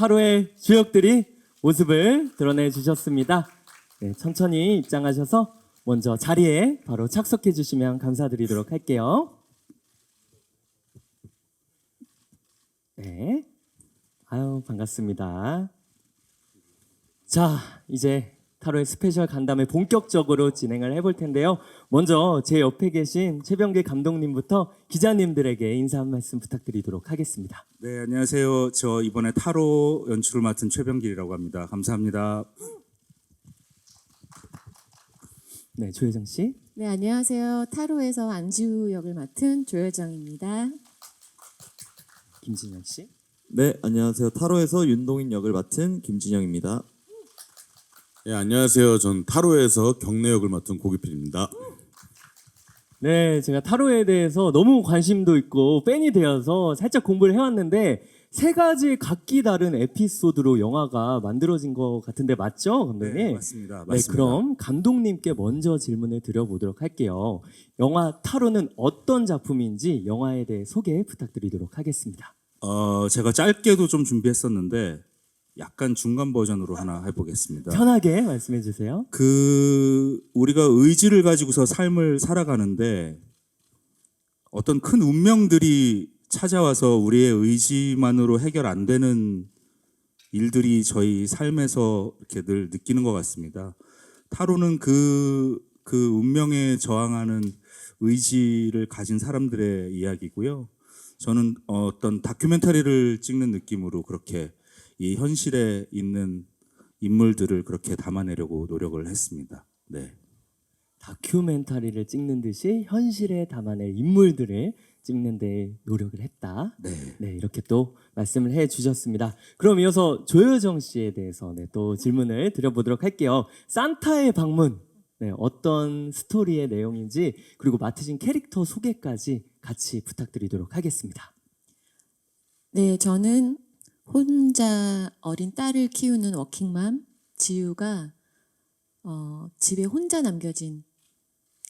타로의 주역들이 모습을 드러내 주셨습니다. 네, 천천히 입장하셔서 먼저 자리에 바로 착석해 주시면 감사드리도록 할게요. 네, 아유 반갑습니다. 자, 이제 타로의 스페셜 간담회 본격적으로 진행을 해볼 텐데요. 먼저 제 옆에 계신 최병길 감독님부터 기자님들에게 인사 한 말씀 부탁드리도록 하겠습니다. 네, 안녕하세요. 저 이번에 타로 연출을 맡은 최병길이라고 합니다. 감사합니다. 네, 조혜정 씨. 네, 안녕하세요. 타로에서 안지우 역을 맡은 조여정입니다. 김진영 씨. 네, 안녕하세요. 타로에서 윤동인 역을 맡은 김진영입니다. 예, 안녕하세요. 전 타로에서 경례 역을 맡은 고기필입니다. 네, 제가 타로에 대해서 너무 관심도 있고 팬이 되어서 살짝 공부를 해왔는데 세 가지 각기 다른 에피소드로 영화가 만들어진 것 같은데 맞죠, 감독님? 네, 맞습니다. 네, 그럼 감독님께 먼저 질문을 드려보도록 할게요. 영화 타로는 어떤 작품인지 영화에 대해 소개 부탁드리도록 하겠습니다. 제가 짧게도 좀 준비했었는데 약간 중간 버전으로 하나 해보겠습니다. 편하게 말씀해 주세요. 우리가 의지를 가지고서 삶을 살아가는데 어떤 큰 운명들이 찾아와서 우리의 의지만으로 해결 안 되는 일들이 저희 삶에서 이렇게 늘 느끼는 것 같습니다. 타로는 그 운명에 저항하는 의지를 가진 사람들의 이야기고요. 저는 어떤 다큐멘터리를 찍는 느낌으로 그렇게 이 현실에 있는 인물들을 그렇게 담아내려고 노력을 했습니다. 네. 다큐멘터리를 찍는 듯이 현실에 담아낼 인물들을 찍는 데 노력을 했다. 네. 네, 이렇게 또 말씀을 해 주셨습니다. 그럼 이어서 조여정 씨에 대해서 또 질문을 드려보도록 할게요. 산타의 방문, 어떤 스토리의 내용인지 그리고 맡으신 캐릭터 소개까지 같이 부탁드리도록 하겠습니다. 네, 저는 혼자 어린 딸을 키우는 워킹맘 지우가 집에 혼자 남겨진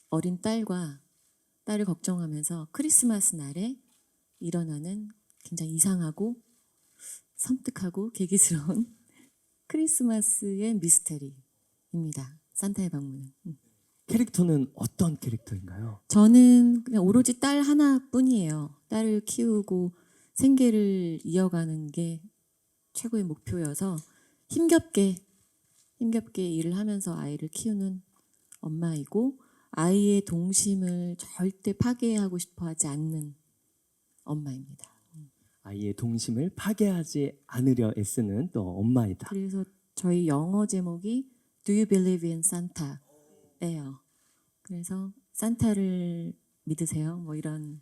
어린 딸과 딸을 걱정하면서 크리스마스 날에 일어나는 굉장히 이상하고 섬뜩하고 계기스러운 크리스마스의 미스테리입니다. 산타의 방문은. 캐릭터는 어떤 캐릭터인가요? 저는 그냥 오로지 딸 하나뿐이에요. 딸을 키우고 생계를 이어가는 게 최고의 목표여서 힘겹게 일을 하면서 아이를 키우는 엄마이고 아이의 동심을 절대 파괴하고 싶어 하지 않는 엄마입니다. 아이의 동심을 파괴하지 않으려 애쓰는 또 엄마이다. 그래서 저희 영어 제목이 Do you believe in Santa예요. 그래서 산타를 믿으세요? 뭐 이런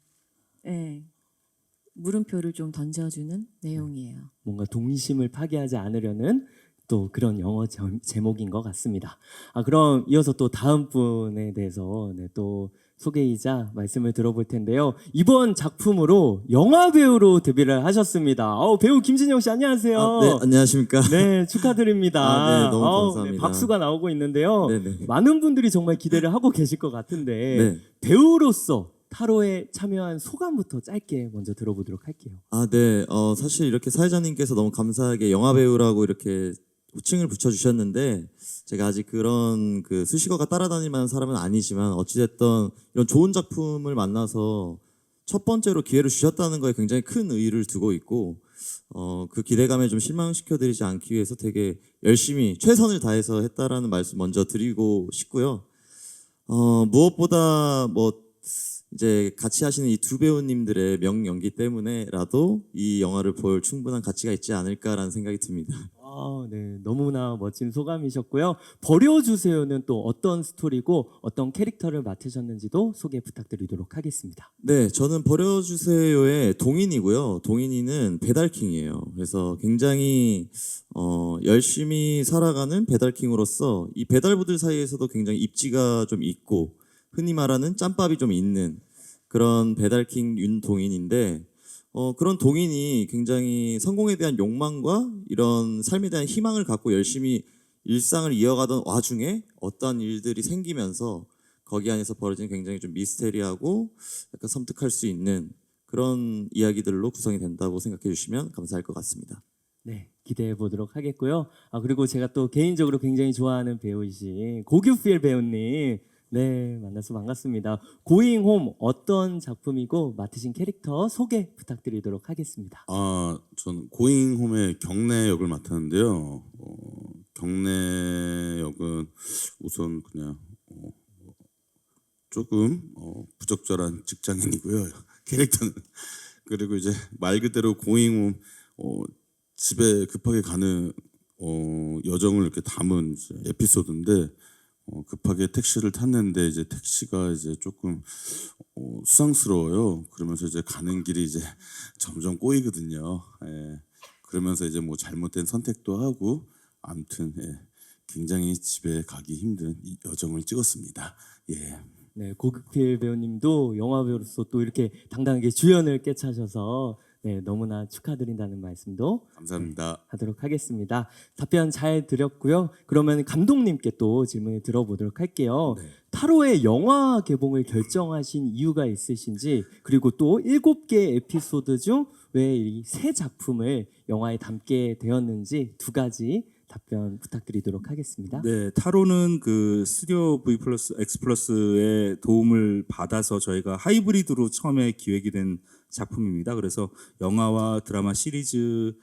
물음표를 좀 던져주는 내용이에요. 뭔가 동심을 파괴하지 않으려는 또 그런 영어 제목인 것 같습니다. 그럼 이어서 또 다음 분에 대해서 또 소개이자 말씀을 들어볼 텐데요. 이번 작품으로 영화 배우로 데뷔를 하셨습니다. 배우 김진영 씨 안녕하세요. 네, 안녕하십니까? 네, 축하드립니다. 네, 너무 감사합니다. 네, 박수가 나오고 있는데요. 네네. 많은 분들이 정말 기대를 하고 계실 것 같은데 네. 배우로서 타로에 참여한 소감부터 짧게 먼저 들어보도록 할게요. 네. 사실 이렇게 사회자님께서 너무 감사하게 영화 배우라고 이렇게 호칭을 붙여주셨는데 제가 아직 그런 그 수식어가 따라다닐 만한 사람은 아니지만 어찌됐든 이런 좋은 작품을 만나서 첫 번째로 기회를 주셨다는 거에 굉장히 큰 의의를 두고 있고 그 기대감에 좀 실망시켜드리지 않기 위해서 되게 열심히 최선을 다해서 했다라는 말씀 먼저 드리고 싶고요. 무엇보다 이제 같이 하시는 이 두 배우님들의 명연기 때문에라도 이 영화를 볼 충분한 가치가 있지 않을까라는 생각이 듭니다. 네, 너무나 멋진 소감이셨고요. 버려주세요는 또 어떤 스토리고 어떤 캐릭터를 맡으셨는지도 소개 부탁드리도록 하겠습니다. 네, 저는 버려주세요의 동인이고요. 동인이는 배달킹이에요. 그래서 굉장히 열심히 살아가는 배달킹으로서 이 배달부들 사이에서도 굉장히 입지가 좀 있고 흔히 말하는 짬밥이 좀 있는 그런 배달킹 윤동인인데 그런 동인이 굉장히 성공에 대한 욕망과 이런 삶에 대한 희망을 갖고 열심히 일상을 이어가던 와중에 어떤 일들이 생기면서 거기 안에서 벌어지는 굉장히 좀 미스테리하고 약간 섬뜩할 수 있는 그런 이야기들로 구성이 된다고 생각해 주시면 감사할 것 같습니다. 네, 기대해 보도록 하겠고요. 아, 그리고 제가 또 개인적으로 굉장히 좋아하는 배우이신 고규필 배우님, 네, 만나서 반갑습니다. 고잉 홈 어떤 작품이고 맡으신 캐릭터 소개 부탁드리도록 하겠습니다. 전 고잉홈의 경내 역을 맡았는데요. 경내 역은 우선 그냥 조금 부적절한 직장인이고요. 캐릭터는. 그리고 이제 말 그대로 고잉홈 집에 급하게 가는 여정을 이렇게 담은 이제 에피소드인데 급하게 택시를 탔는데 이제 택시가 이제 조금 수상스러워요. 그러면서 이제 가는 길이 이제 점점 꼬이거든요. 예. 그러면서 이제 뭐 잘못된 선택도 하고 아무튼 예. 굉장히 집에 가기 힘든 이 여정을 찍었습니다. 예. 네, 고규필 배우님도 영화 배우로서 또 이렇게 당당하게 주연을 꿰차셔서 네, 너무나 축하드린다는 말씀도 감사합니다. 하도록 하겠습니다. 답변 잘 드렸고요. 그러면 감독님께 또 질문을 들어보도록 할게요. 네. 타로의 영화 개봉을 결정하신 이유가 있으신지, 그리고 또 7개 에피소드 중 왜 이 세 작품을 영화에 담게 되었는지 두 가지 답변 부탁드리도록 하겠습니다. 네, 타로는 그 스튜디오 V 플러스 X 플러스의 도움을 받아서 저희가 하이브리드로 처음에 기획이 된 작품입니다. 그래서 영화와 드라마 시리즈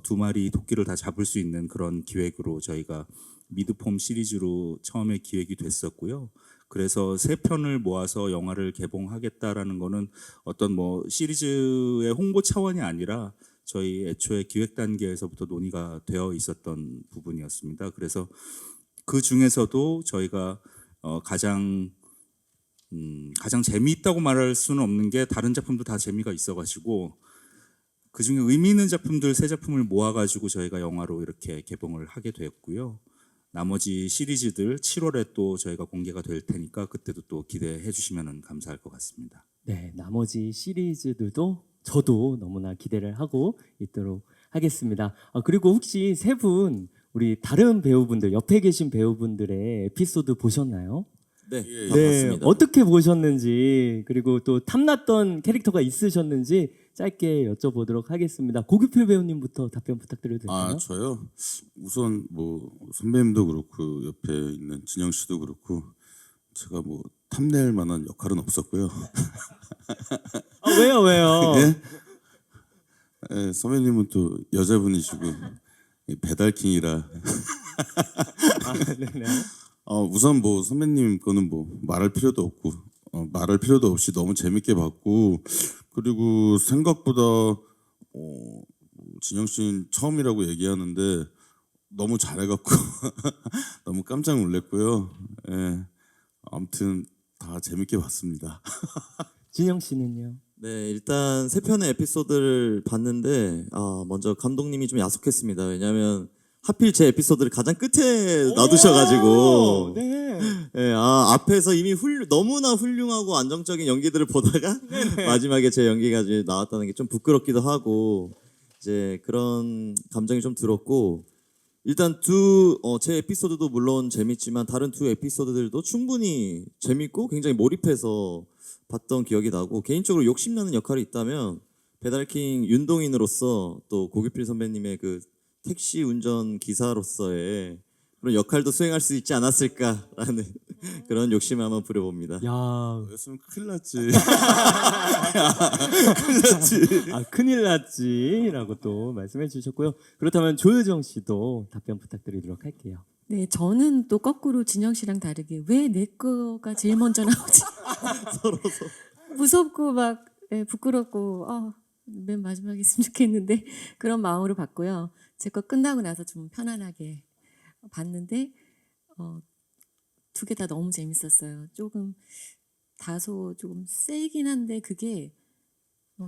두 마리 토끼를 다 잡을 수 있는 그런 기획으로 저희가 미드폼 시리즈로 처음에 기획이 됐었고요. 그래서 세 편을 모아서 영화를 개봉하겠다라는 거는 어떤 뭐 시리즈의 홍보 차원이 아니라 저희 애초에 기획 단계에서부터 논의가 되어 있었던 부분이었습니다. 그래서 그 중에서도 저희가 가장 재미있다고 말할 수는 없는 게 다른 작품도 다 재미가 있어가지고 그 중에 의미 있는 작품들 세 작품을 모아가지고 저희가 영화로 이렇게 개봉을 하게 되었고요. 나머지 시리즈들 7월에 또 저희가 공개가 될 테니까 그때도 또 기대해 주시면 감사할 것 같습니다. 네, 나머지 시리즈들도 저도 너무나 기대를 하고 있도록 하겠습니다. 그리고 혹시 세 분 우리 다른 배우분들 옆에 계신 배우분들의 에피소드 보셨나요? 네, 예, 다 네, 봤습니다. 어떻게 보셨는지 그리고 또 탐났던 캐릭터가 있으셨는지 짧게 여쭤보도록 하겠습니다. 고규필 배우님부터 답변 부탁드려도 될까요? 저요. 우선 뭐 선배님도 그렇고 옆에 있는 진영 씨도 그렇고 제가 뭐 탐낼 만한 역할은 없었고요. 왜요, 왜요? 예? 예, 선배님은 또 여자분이시고 이 배달킹이라 네네. 우선 뭐 선배님 거는 뭐 말할 필요도 없고 말할 필요도 없이 너무 재밌게 봤고 그리고 생각보다 진영 씨는 처음이라고 얘기하는데 너무 잘해갖고 너무 깜짝 놀랐고요. 예, 아무튼 다 재밌게 봤습니다. 진영 씨는요? 네, 일단 세 편의 에피소드를 봤는데 먼저 감독님이 좀 야속했습니다. 왜냐하면 하필 제 에피소드를 가장 끝에 놔두셔가지고 네. 앞에서 이미 너무나 훌륭하고 안정적인 연기들을 보다가 마지막에 제 연기가 이제 나왔다는 게 좀 부끄럽기도 하고 이제 그런 감정이 좀 들었고 일단 제 에피소드도 물론 재밌지만 다른 두 에피소드들도 충분히 재밌고 굉장히 몰입해서 봤던 기억이 나고 개인적으로 욕심나는 역할이 있다면 배달킹 윤동인으로서 또 고규필 선배님의 그 택시 운전 기사로서의 그런 역할도 수행할 수 있지 않았을까라는 그런 욕심을 한번 부려봅니다. 야, 였으면 큰일 났지. 큰일 났지라고 또 말씀해 주셨고요. 그렇다면 조효정 씨도 답변 부탁드리도록 할게요. 네, 저는 또 거꾸로 진영 씨랑 다르게 왜 내 거가 제일 먼저 나오지? 서로 무섭고 막 부끄럽고 맨 마지막에 있으면 좋겠는데 그런 마음으로 봤고요. 제 거 끝나고 나서 좀 편안하게 봤는데 두 개 다 너무 재밌었어요. 다소 조금 세긴 한데 그게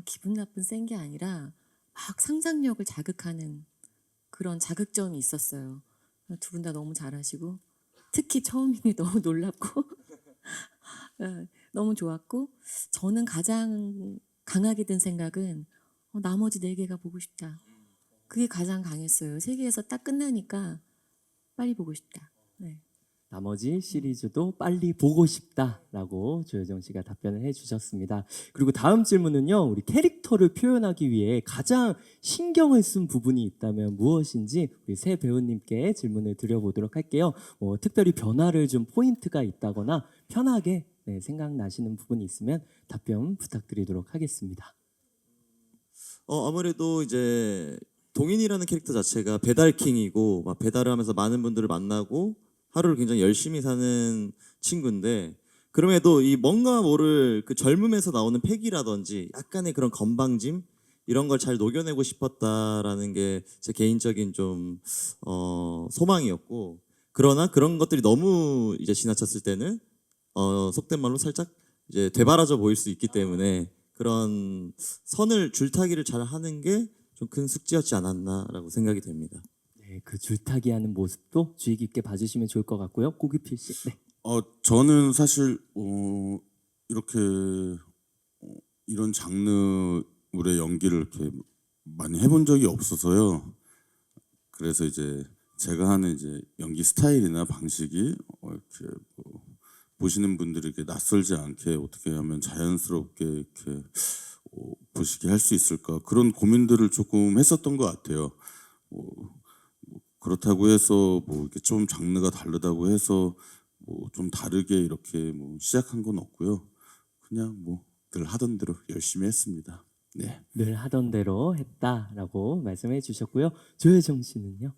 기분 나쁜 센 게 아니라 막 상상력을 자극하는 그런 자극점이 있었어요. 두 분 다 너무 잘하시고 특히 처음인 게 너무 놀랍고 너무 좋았고 저는 가장 강하게 든 생각은 나머지 4개가 보고 싶다. 그게 가장 강했어요. 3개에서 딱 끝나니까 빨리 보고 싶다. 네. 나머지 시리즈도 빨리 보고 싶다라고 조효정 씨가 답변을 해주셨습니다. 그리고 다음 질문은요, 우리 캐릭터를 표현하기 위해 가장 신경을 쓴 부분이 있다면 무엇인지 우리 새 배우님께 질문을 드려보도록 할게요. 특별히 변화를 준 포인트가 있다거나 편하게 생각나시는 부분이 있으면 답변 부탁드리도록 하겠습니다. 아무래도 이제 동인이라는 캐릭터 자체가 배달킹이고 막 배달을 하면서 많은 분들을 만나고 하루를 굉장히 열심히 사는 친구인데, 그럼에도 이 뭔가 모를 그 젊음에서 나오는 패기라든지 약간의 그런 건방짐 이런 걸 잘 녹여내고 싶었다라는 게 제 개인적인 좀 소망이었고, 그러나 그런 것들이 너무 이제 지나쳤을 때는 속된 말로 살짝 이제 되바라져 보일 수 있기 때문에 그런 선을 줄타기를 잘 하는 게 좀 큰 숙제였지 않았나라고 생각이 됩니다. 네, 그 줄타기 하는 모습도 주의 깊게 봐주시면 좋을 것 같고요. 고기필 씨. 네. 저는 사실 이렇게 이런 장르의 연기를 이렇게 많이 해본 적이 없어서요. 그래서 이제 제가 하는 이제 연기 스타일이나 방식이 이렇게 보시는 분들에게 낯설지 않게 어떻게 하면 자연스럽게 이렇게 보시게 할 수 있을까, 그런 고민들을 조금 했었던 것 같아요. 그렇다고 해서 이렇게 좀 장르가 다르다고 해서 좀 다르게 이렇게 시작한 건 없고요. 그냥 늘 하던 대로 열심히 했습니다. 네. 늘 하던 대로 했다라고 말씀해 주셨고요. 조효정 씨는요?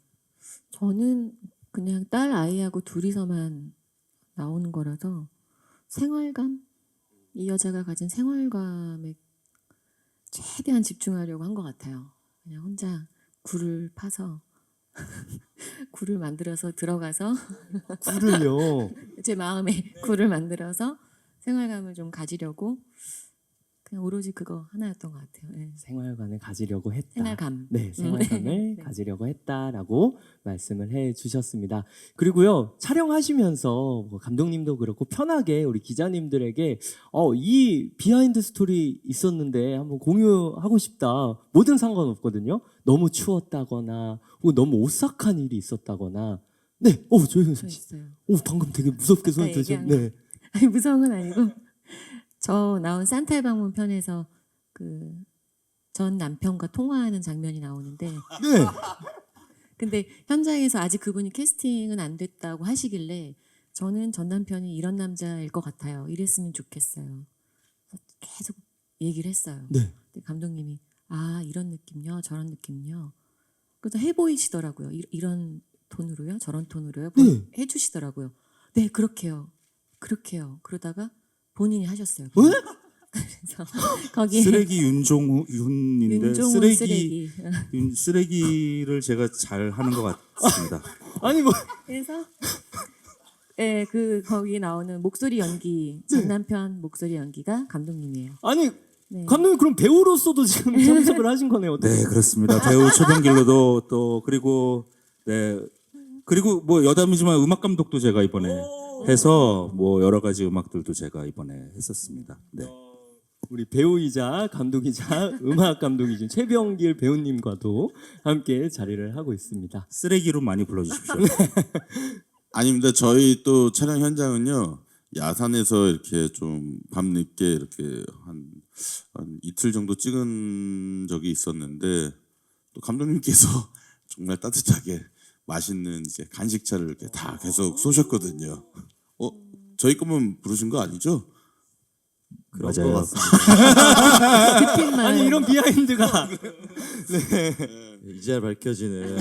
저는 그냥 딸 아이하고 둘이서만 나오는 거라서 생활감, 이 여자가 가진 생활감에 최대한 집중하려고 한 것 같아요. 그냥 혼자 굴을 파서 굴을 만들어서 들어가서 굴을요. 제 마음에 굴을 만들어서 생활감을 좀 가지려고 그냥 오로지 그거 하나였던 것 같아요. 네. 생활관을 가지려고 했다. 생활감. 네, 생활관을 네. 가지려고 했다라고 말씀을 해주셨습니다. 그리고요, 촬영하시면서 감독님도 그렇고 편하게 우리 기자님들에게 이 비하인드 스토리 있었는데 한번 공유하고 싶다. 뭐든 상관없거든요. 너무 추웠다거나 혹은 너무 오싹한 일이 있었다거나. 네, 조효정 저 씨. 있어요. 방금 되게 무섭게 손 아까 드셨네. 얘기한 아니 무서운 건 아니고 저 나온 산타의 방문 편에서 그 전 남편과 통화하는 장면이 나오는데 네. 근데 현장에서 아직 그분이 캐스팅은 안 됐다고 하시길래 저는 전 남편이 이런 남자일 것 같아요. 이랬으면 좋겠어요. 그래서 계속 얘기를 했어요. 네. 근데 감독님이 이런 느낌요, 저런 느낌요. 그래서 해 보이시더라고요. 이런 톤으로요, 저런 톤으로요. 네. 해주시더라고요. 네, 그렇게요. 그러다가 본인이 하셨어요. 그래서 거기에 쓰레기 윤종훈인데 윤종훈 쓰레기를 제가 잘 하는 것 같습니다. 아니 그래서 거기 나오는 목소리 연기 전 남편 목소리 연기가 감독님이에요. 아니 네. 감독님 그럼 배우로서도 지금 참석을 하신 거네요. 어떻게? 네, 그렇습니다. 배우 최병길로도 또 그리고 여담이지만 음악 감독도 제가 이번에 해서 여러 가지 음악들도 제가 이번에 했었습니다. 네. 우리 배우이자 감독이자 음악 감독이신 최병길 배우님과도 함께 자리를 하고 있습니다. 쓰레기로 많이 불러주십시오. 아닙니다. 저희 또 촬영 현장은요, 야산에서 이렇게 좀 밤늦게 이렇게 한 이틀 정도 찍은 적이 있었는데, 또 감독님께서 정말 따뜻하게 맛있는 이제 간식차를 이렇게 다 계속 쏘셨거든요. 저희 것만 부르신 거 아니죠? 그런 맞아요. 것 같습니다. 그때만 아니 이런 비하인드가 이제야 밝혀지는.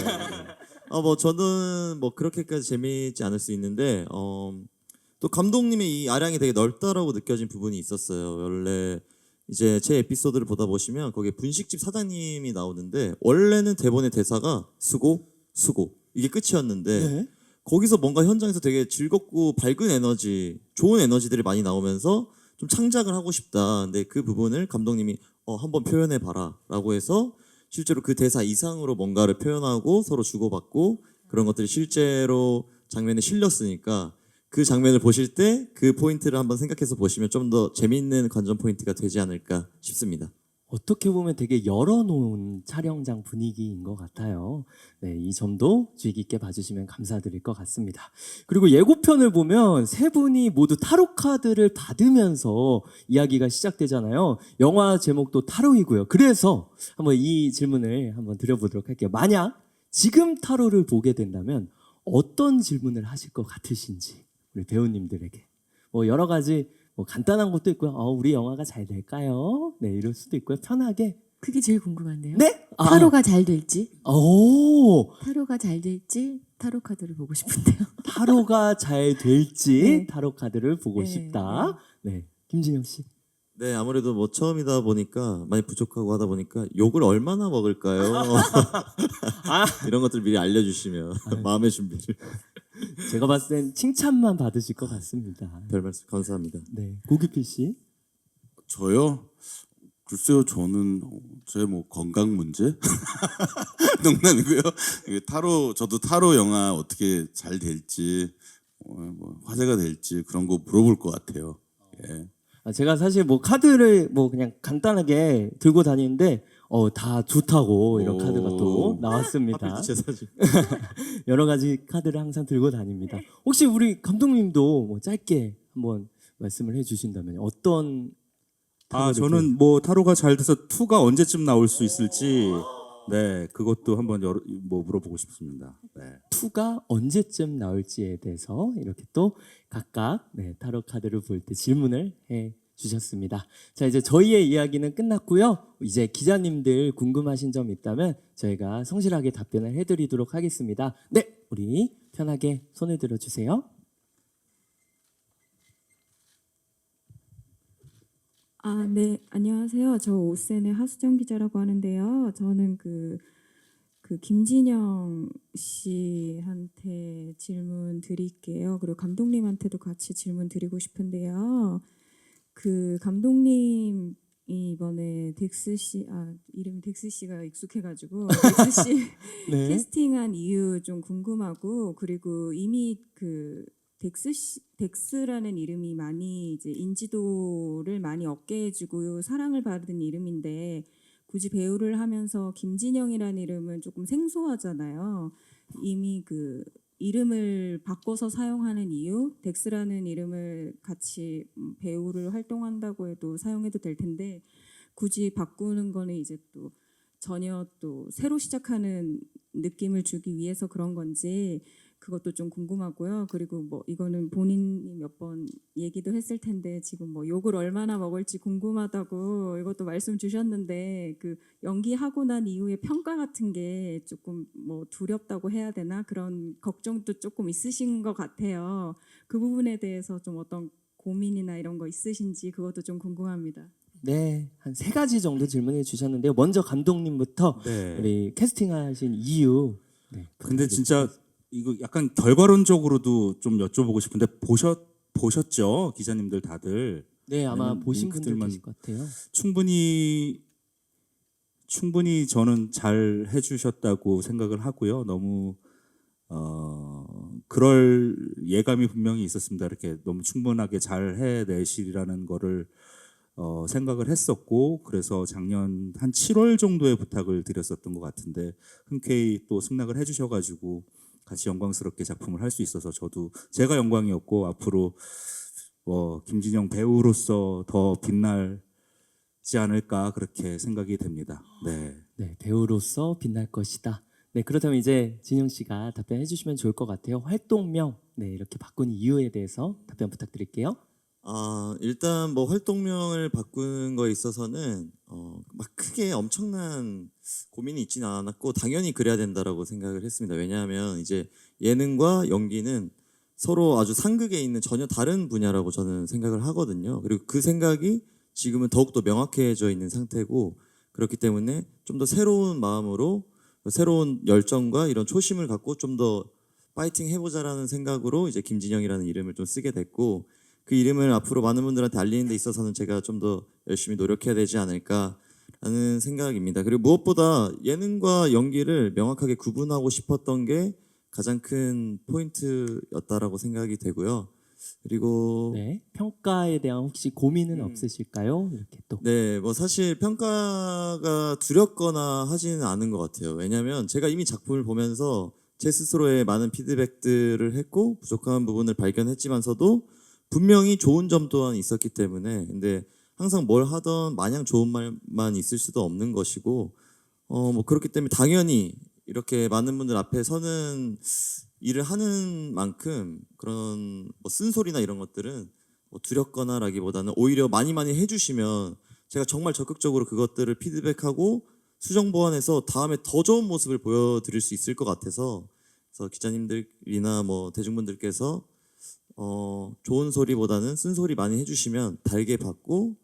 저는 그렇게까지 재미있지 않을 수 있는데 또 감독님의 이 아량이 되게 넓다라고 느껴진 부분이 있었어요. 원래 이제 제 에피소드를 보다 보시면 거기에 분식집 사장님이 나오는데 원래는 대본의 대사가 수고 이게 끝이었는데 네. 거기서 뭔가 현장에서 되게 즐겁고 밝은 에너지, 좋은 에너지들이 많이 나오면서 좀 창작을 하고 싶다. 근데 그 부분을 감독님이 한번 표현해 봐라라고 해서 실제로 그 대사 이상으로 뭔가를 표현하고 서로 주고받고 그런 것들이 실제로 장면에 실렸으니까 그 장면을 보실 때 그 포인트를 한번 생각해서 보시면 좀 더 재미있는 관전 포인트가 되지 않을까 싶습니다. 어떻게 보면 되게 열어놓은 촬영장 분위기인 것 같아요. 네, 이 점도 주의 깊게 봐주시면 감사드릴 것 같습니다. 그리고 예고편을 보면 세 분이 모두 타로 카드를 받으면서 이야기가 시작되잖아요. 영화 제목도 타로이고요. 그래서 한번 이 질문을 한번 드려보도록 할게요. 만약 지금 타로를 보게 된다면 어떤 질문을 하실 것 같으신지 우리 배우님들에게 뭐 여러 가지 뭐 간단한 것도 있고요. 우리 영화가 잘 될까요? 네, 이럴 수도 있고요. 편하게. 그게 제일 궁금한데요. 네? 타로가 잘 될지, 오, 타로가 잘 될지 타로 카드를 보고 싶은데요. 타로가 잘 될지 네. 타로 카드를 보고 네, 싶다. 네, 김진영 씨. 네, 아무래도 뭐 처음이다 보니까 많이 부족하고 하다 보니까 욕을 얼마나 먹을까요? 이런 것들 미리 알려주시면 마음의 준비를. 제가 봤을 땐 칭찬만 받으실 것 같습니다. 별 말씀 감사합니다. 네, 고기필 씨. 저요? 글쎄요, 저는 제 뭐 건강 문제? 농담이고요. 이게 저도 타로 영화 어떻게 잘 될지, 뭐 화제가 될지 그런 거 물어볼 것 같아요. 예. 제가 사실 뭐 카드를 뭐 그냥 간단하게 들고 다니는데 다 좋다고 이런 오. 카드가 또 나왔습니다. 하필 제 사진. 여러 가지 카드를 항상 들고 다닙니다. 혹시 우리 감독님도 뭐 짧게 한번 말씀을 해주신다면 어떤 타로를 저는 뭐 타로가 잘 돼서 2가 언제쯤 나올 수 있을지 네 그것도 한번 뭐 물어보고 싶습니다. 네. 2가 언제쯤 나올지에 대해서 이렇게 또 각각 네, 타로 카드를 볼 때 질문을 해 주셨습니다. 자, 이제 저희의 이야기는 끝났고요. 이제 기자님들 궁금하신 점 있다면 저희가 성실하게 답변을 해드리도록 하겠습니다. 네, 우리 편하게 손을 들어주세요. 네, 안녕하세요. 저 오센의 하수정 기자라고 하는데요. 저는 그 김진영 씨한테 질문 드릴게요. 그리고 감독님한테도 같이 질문 드리고 싶은데요. 그 감독님이 이번에 덱스 씨, 이름이 덱스 씨가 익숙해가지고 덱스 씨 네. 캐스팅한 이유 좀 궁금하고, 그리고 이미 그 덱스라는 이름이 많이 이제 인지도를 많이 얻게 해주고 사랑을 받은 이름인데, 굳이 배우를 하면서 김진영이라는 이름은 조금 생소하잖아요. 이미 그 이름을 바꿔서 사용하는 이유, 덱스라는 이름을 같이 배우를 활동한다고 해도 사용해도 될 텐데 굳이 바꾸는 거는 이제 또 전혀 또 새로 시작하는 느낌을 주기 위해서 그런 건지 그것도 좀 궁금하고요. 그리고 뭐 이거는 본인이 몇 번 얘기도 했을 텐데 지금 뭐 욕을 얼마나 먹을지 궁금하다고 이것도 말씀 주셨는데, 그 연기하고 난 이후에 평가 같은 게 조금 뭐 두렵다고 해야 되나, 그런 걱정도 조금 있으신 것 같아요. 그 부분에 대해서 좀 어떤 고민이나 이런 거 있으신지 그것도 좀 궁금합니다. 네, 한 3가지 정도 질문해 주셨는데요. 먼저 감독님부터 네. 우리 캐스팅하신 이유. 네, 근데 진짜 이거 약간 결과론적으로도 좀 여쭤보고 싶은데 보셨죠? 기자님들 다들 네, 아마 아니면 보신 분들 링크들만- 계실 것 같아요. 충분히 저는 잘 해주셨다고 생각을 하고요. 너무 그럴 예감이 분명히 있었습니다. 이렇게 너무 충분하게 잘 해내시리라는 거를 생각을 했었고, 그래서 작년 한 7월 정도에 부탁을 드렸었던 것 같은데 흔쾌히 또 승낙을 해주셔가지고 같이 영광스럽게 작품을 할 수 있어서 저도 제가 영광이었고, 앞으로 김진영 배우로서 더 빛날지 않을까 그렇게 생각이 됩니다. 네. 네, 배우로서 빛날 것이다. 네, 그렇다면 이제 진영 씨가 답변해 주시면 좋을 것 같아요. 활동명, 네, 이렇게 바꾼 이유에 대해서 답변 부탁드릴게요. 일단 뭐 활동명을 바꾸는 거에 있어서는 막 크게 엄청난 고민이 있지는 않았고 당연히 그래야 된다라고 생각을 했습니다. 왜냐하면 이제 예능과 연기는 서로 아주 상극에 있는 전혀 다른 분야라고 저는 생각을 하거든요. 그리고 그 생각이 지금은 더욱더 명확해져 있는 상태고, 그렇기 때문에 좀 더 새로운 마음으로, 새로운 열정과 이런 초심을 갖고 좀 더 파이팅 해보자라는 생각으로 이제 김진영이라는 이름을 좀 쓰게 됐고, 그 이름을 앞으로 많은 분들한테 알리는 데 있어서는 제가 좀 더 열심히 노력해야 되지 않을까라는 생각입니다. 그리고 무엇보다 예능과 연기를 명확하게 구분하고 싶었던 게 가장 큰 포인트였다라고 생각이 되고요. 그리고 네, 평가에 대한 혹시 고민은 음. 없으실까요? 이렇게 또. 네, 뭐 사실 평가가 두렵거나 하지는 않은 것 같아요. 왜냐하면 제가 이미 작품을 보면서 제 스스로의 많은 피드백들을 했고 부족한 부분을 발견했지만서도 분명히 좋은 점 또한 있었기 때문에 근데 항상 뭘 하던 마냥 좋은 말만 있을 수도 없는 것이고 뭐 그렇기 때문에 당연히 이렇게 많은 분들 앞에 서는 일을 하는 만큼 그런 뭐 쓴소리나 이런 것들은 뭐 두렵거나라기보다는 오히려 많이 해주시면 제가 정말 적극적으로 그것들을 피드백하고 수정 보완해서 다음에 더 좋은 모습을 보여드릴 수 있을 것 같아서 그래서 기자님들이나 뭐 대중분들께서 좋은 소리보다는 쓴소리 많이 해주시면 달게 받고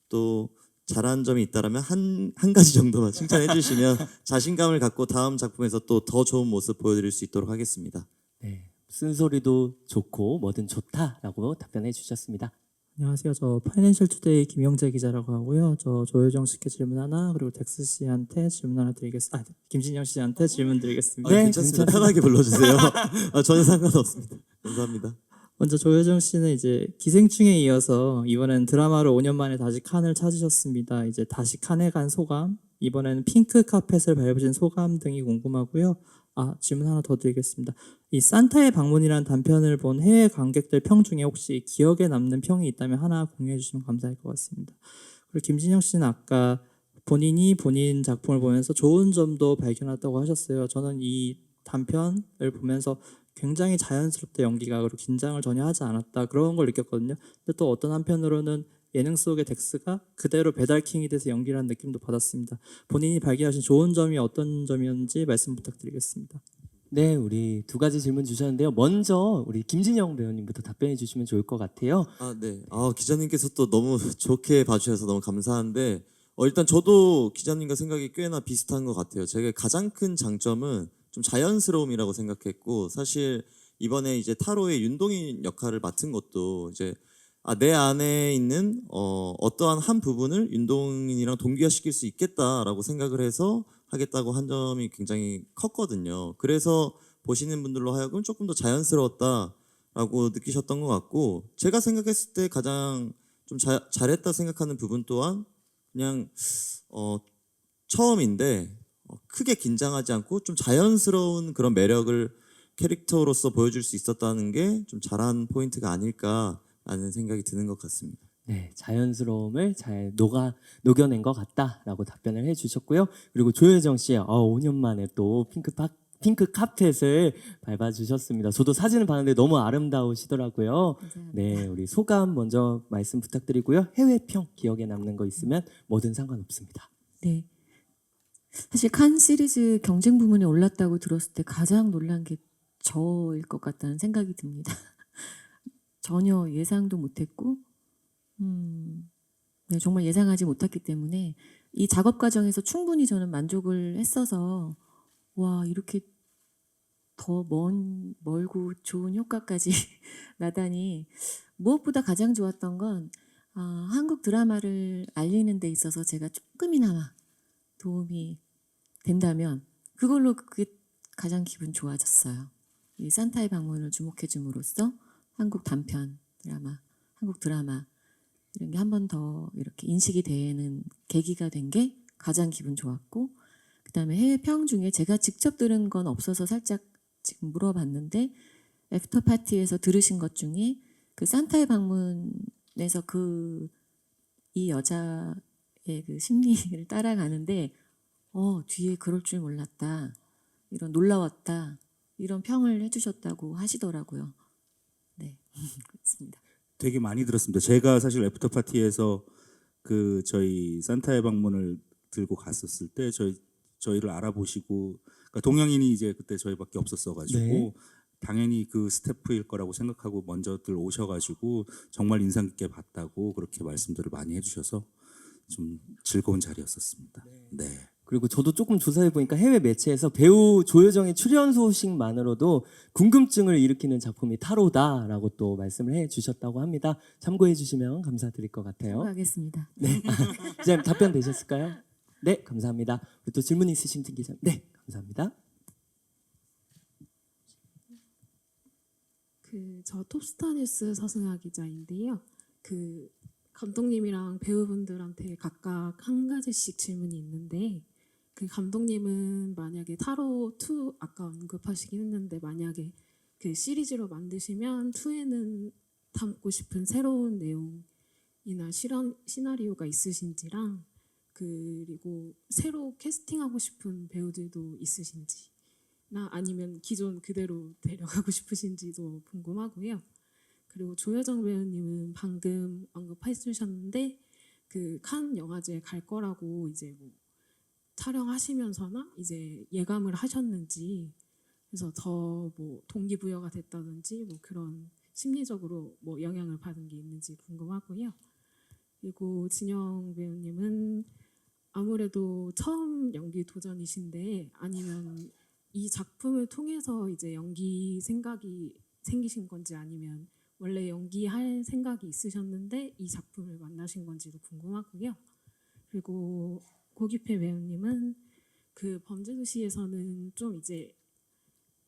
또 잘한 점이 있다라면 한 가지 정도만 칭찬해 주시면 자신감을 갖고 다음 작품에서 또 더 좋은 모습 보여드릴 수 있도록 하겠습니다. 네, 쓴소리도 좋고 뭐든 좋다라고 답변해 주셨습니다. 안녕하세요. 저 파이낸셜 투데이 김영재 기자라고 하고요. 저 조효정 씨께 질문 하나 그리고 덱스 씨한테 질문 하나 드리겠습니다. 김진영 씨한테 질문 드리겠습니다. 네, 괜찮습니다. 괜찮습니다. 편하게 불러주세요. 전혀 상관없습니다. 감사합니다. 먼저 조효정 씨는 이제 기생충에 이어서 이번엔 드라마로 5년 만에 다시 칸을 찾으셨습니다. 이제 다시 칸에 간 소감, 이번에는 핑크 카펫을 밟으신 소감 등이 궁금하고요. 질문 하나 더 드리겠습니다. 이 산타의 방문이라는 단편을 본 해외 관객들 평 중에 혹시 기억에 남는 평이 있다면 하나 공유해 주시면 감사할 것 같습니다. 그리고 김진영 씨는 아까 본인이 본인 작품을 보면서 좋은 점도 발견했다고 하셨어요. 저는 이 단편을 보면서 굉장히 자연스럽다 연기가 그리고 긴장을 전혀 하지 않았다 그런 걸 느꼈거든요. 근데 또 어떤 한편으로는 예능 속의 덱스가 그대로 배달킹이 돼서 연기라는 느낌도 받았습니다. 본인이 발견하신 좋은 점이 어떤 점이었는지 말씀 부탁드리겠습니다. 네, 우리 두 가지 질문 주셨는데요. 먼저 우리 김진영 배우님부터 답변해 주시면 좋을 것 같아요. 네. 기자님께서 또 너무 좋게 봐주셔서 너무 감사한데 일단 저도 기자님과 생각이 꽤나 비슷한 것 같아요. 제가 가장 큰 장점은 좀 자연스러움이라고 생각했고 사실 이번에 이제 타로의 윤동인 역할을 맡은 것도 이제 내 안에 있는 어떠한 한 부분을 윤동인이랑 동기화시킬 수 있겠다라고 생각을 해서 하겠다고 한 점이 굉장히 컸거든요. 그래서 보시는 분들로 하여금 조금 더 자연스러웠다라고 느끼셨던 것 같고 제가 생각했을 때 가장 좀 잘했다 생각하는 부분 또한 그냥 처음인데 크게 긴장하지 않고 좀 자연스러운 그런 매력을 캐릭터로서 보여줄 수 있었다는 게 좀 잘한 포인트가 아닐까라는 생각이 드는 것 같습니다. 네, 자연스러움을 잘 녹여낸 것 같다라고 답변을 해주셨고요. 그리고 조효정 씨, 5년 만에 또 핑크 카펫을 밟아주셨습니다. 저도 사진을 봤는데 너무 아름다우시더라고요. 감사합니다. 네, 우리 소감 먼저 말씀 부탁드리고요. 해외평 기억에 남는 거 있으면 뭐든 상관없습니다. 네. 사실 칸 시리즈 경쟁 부문에 올랐다고 들었을 때 가장 놀란 게 저일 것 같다는 생각이 듭니다. 전혀 예상도 못했고, 네, 정말 예상하지 못했기 때문에 이 작업 과정에서 충분히 저는 만족을 했어서 와 이렇게 더 멀고 좋은 효과까지 나다니 무엇보다 가장 좋았던 건 한국 드라마를 알리는 데 있어서 제가 조금이나마 도움이 된다면 그게 가장 기분 좋아졌어요. 이 산타의 방문을 주목해 줌으로써 한국 단편 드라마, 한국 드라마 이런 게 한 번 더 이렇게 인식이 되는 계기가 된 게 가장 기분 좋았고 그다음에 해외 평 중에 제가 직접 들은 건 없어서 살짝 지금 물어봤는데 애프터 파티에서 들으신 것 중에 그 산타의 방문에서 이 여자의 그 심리를 따라가는데 뒤에 그럴 줄 몰랐다. 이런 놀라웠다. 이런 평을 해주셨다고 하시더라고요. 네, 그렇습니다. 되게 많이 들었습니다. 제가 사실 애프터 파티에서 그 저희 산타의 방문을 들고 갔었을 때 저희를 알아보시고 그러니까 동양인이 이제 그때 저희밖에 없었어가지고 네. 당연히 그 스태프일 거라고 생각하고 먼저들 오셔가지고 정말 인상 깊게 봤다고 그렇게 말씀들을 많이 해주셔서 좀 즐거운 자리였었습니다. 네. 그리고 저도 조금 조사해 보니까 해외 매체에서 배우 조효정의 출연 소식만으로도 궁금증을 일으키는 작품이 타로다라고 또 말씀을 해주셨다고 합니다. 참고해 주시면 감사드릴 것 같아요. 참고하겠습니다. 네, 기자님 답변 되셨을까요? 네, 감사합니다. 또 질문 있으신 기자님, 네, 감사합니다. 저 톱스타 뉴스 서승아 기자인데요. 감독님이랑 배우분들한테 각각 한 가지씩 질문이 있는데 감독님은 만약에 타로 2 아까 언급하시긴 했는데 만약에 시리즈로 만드시면 2에는 담고 싶은 새로운 내용이나 시나리오가 있으신지랑 그리고 새로 캐스팅하고 싶은 배우들도 있으신지나 아니면 기존 그대로 데려가고 싶으신지도 궁금하고요. 그리고 조여정 배우님은 방금 언급해 주셨는데 칸 영화제에 갈 거라고 이제 뭐 촬영하시면서나 이제 예감을 하셨는지 그래서 더 뭐 동기부여가 됐다든지 뭐 그런 심리적으로 뭐 영향을 받은 게 있는지 궁금하고요. 그리고 진영 배우님은 아무래도 처음 연기 도전이신데 아니면 이 작품을 통해서 이제 연기 생각이 생기신 건지 아니면 원래 연기할 생각이 있으셨는데 이 작품을 만나신 건지도 궁금하고요. 그리고 고기패 배우님은 범죄도시에서는 좀 이제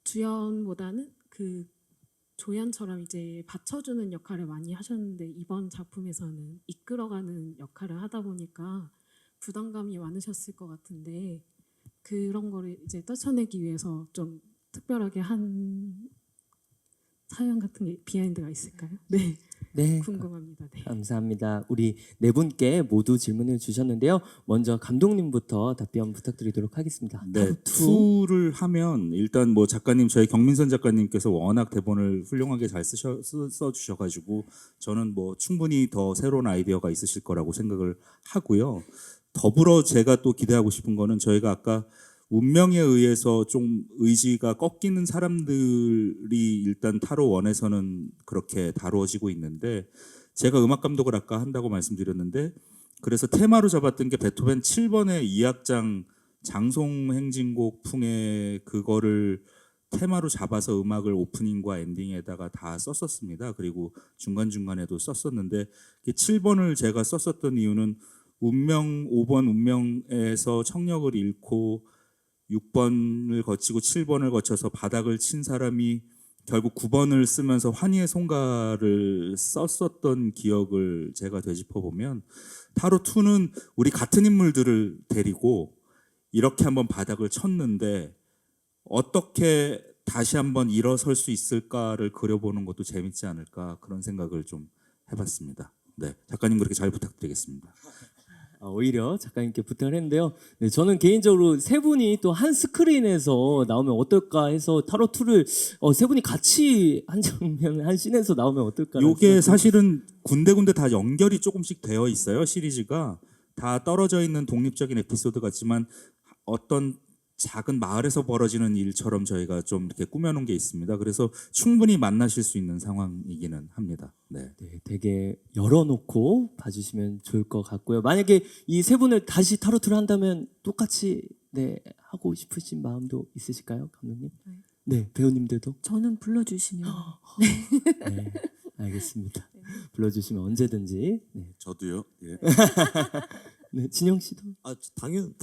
주연보다는 조연처럼 이제 받쳐주는 역할을 많이 하셨는데 이번 작품에서는 이끌어가는 역할을 하다 보니까 부담감이 많으셨을 것 같은데 그런 거를 이제 떨쳐내기 위해서 좀 특별하게 한 사연 같은 게 비하인드가 있을까요? 네, 네, 궁금합니다. 네. 감사합니다. 우리 네 분께 모두 질문을 주셨는데요. 먼저 감독님부터 답변 부탁드리도록 하겠습니다. 네, 타로 2. 2를 하면 일단 뭐 작가님 저희 경민선 작가님께서 워낙 대본을 훌륭하게 잘 써주셔가지고 저는 뭐 충분히 더 새로운 아이디어가 있으실 거라고 생각을 하고요. 더불어 제가 또 기대하고 싶은 거는 저희가 아까 운명에 의해서 좀 의지가 꺾이는 사람들이 일단 타로 1에서는 그렇게 다루어지고 있는데 제가 음악 감독을 아까 한다고 말씀드렸는데 그래서 테마로 잡았던 게 베토벤 7번의 2악장 장송행진곡 풍의 그거를 테마로 잡아서 음악을 오프닝과 엔딩에다가 다 썼었습니다. 그리고 중간중간에도 썼었는데 7번을 제가 썼었던 이유는 운명 5번 운명에서 청력을 잃고 6번을 거치고 7번을 거쳐서 바닥을 친 사람이 결국 9번을 쓰면서 환희의 송가를 썼었던 기억을 제가 되짚어 보면 타로 2는 우리 같은 인물들을 데리고 이렇게 한번 바닥을 쳤는데 어떻게 다시 한번 일어설 수 있을까를 그려보는 것도 재밌지 않을까 그런 생각을 좀 해봤습니다. 네, 작가님 그렇게 잘 부탁드리겠습니다. 오히려 작가님께 부탁을 했는데요. 네, 저는 개인적으로 세 분이 또 한 스크린에서 나오면 어떨까 해서 타로 2를 세 분이 같이 한 장면, 한 씬에서 나오면 어떨까. 이게 사실은 군데군데 다 연결이 조금씩 되어 있어요. 시리즈가 다 떨어져 있는 독립적인 에피소드 같지만 어떤 작은 마을에서 벌어지는 일처럼 저희가 좀 이렇게 꾸며놓은 게 있습니다. 그래서 충분히 만나실 수 있는 상황이기는 합니다. 네. 네, 되게 열어놓고 봐주시면 좋을 것 같고요. 만약에 이 세 분을 다시 타로 2를 한다면 똑같이 네 하고 싶으신 마음도 있으실까요, 감독님? 네, 배우님들도. 저는 불러주시면 네, 알겠습니다. 불러주시면 언제든지. 네, 저도요. 예. 네 진영 씨도. 당연히.